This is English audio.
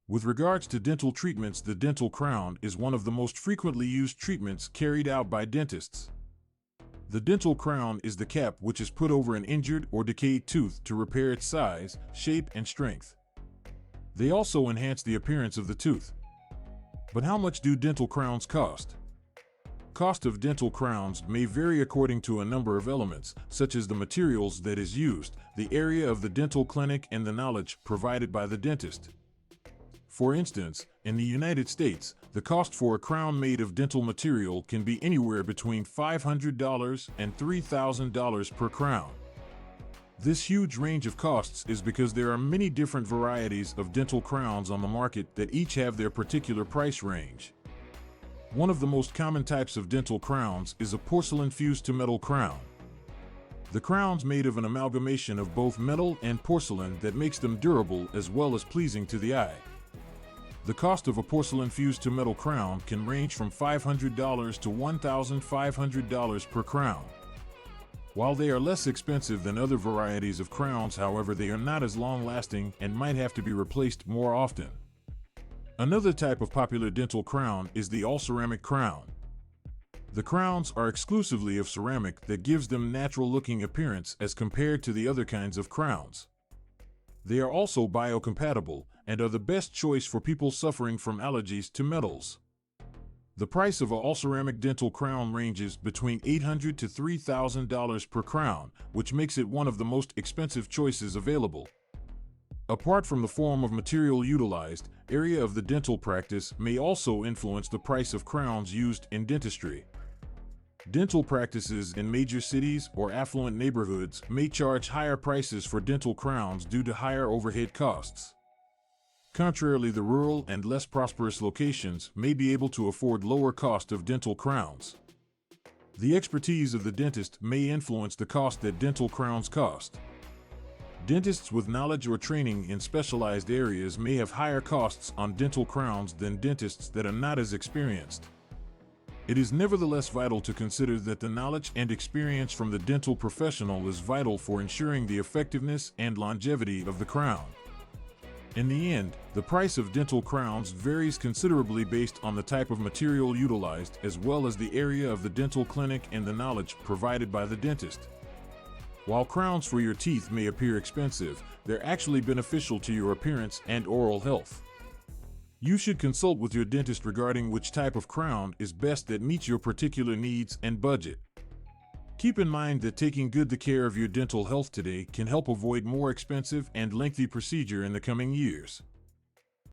With regards to dental treatments, the dental crown is one of the most frequently used treatments carried out by dentists. The dental crown is the cap which is put over an injured or decayed tooth to repair its size, shape, and strength. They also enhance the appearance of the tooth. But how much do dental crowns cost? Cost of dental crowns may vary according to a number of elements, such as the materials that is used, the area of the dental clinic, and the knowledge provided by the dentist. For instance, in the United States, the cost for a crown made of dental material can be anywhere between $500 and $3,000 per crown. This huge range of costs is because there are many different varieties of dental crowns on the market that each have their particular price range. One of the most common types of dental crowns is a porcelain fused to metal crown. The crown's made of an amalgamation of both metal and porcelain that makes them durable as well as pleasing to the eye. The cost of a porcelain fused to metal crown can range from $500 to $1,500 per crown. While they are less expensive than other varieties of crowns, however, they are not as long-lasting and might have to be replaced more often. Another type of popular dental crown is the all-ceramic crown. The crowns are exclusively of ceramic that gives them natural-looking appearance as compared to the other kinds of crowns. They are also biocompatible and are the best choice for people suffering from allergies to metals. The price of an all-ceramic dental crown ranges between $800 to $3,000 per crown, which makes it one of the most expensive choices available. Apart from the form of material utilized, area of the dental practice may also influence the price of crowns used in dentistry. Dental practices in major cities or affluent neighborhoods may charge higher prices for dental crowns due to higher overhead costs. Contrarily, the rural and less prosperous locations may be able to afford lower cost of dental crowns. The expertise of the dentist may influence the cost that dental crowns cost. Dentists with knowledge or training in specialized areas may have higher costs on dental crowns than dentists that are not as experienced. It is nevertheless vital to consider that the knowledge and experience from the dental professional is vital for ensuring the effectiveness and longevity of the crown. In the end, the price of dental crowns varies considerably based on the type of material utilized as well as the area of the dental clinic and the knowledge provided by the dentist. While crowns for your teeth may appear expensive, they're actually beneficial to your appearance and oral health. You should consult with your dentist regarding which type of crown is best that meets your particular needs and budget. Keep in mind that taking good care of your dental health today can help avoid more expensive and lengthy procedure in the coming years.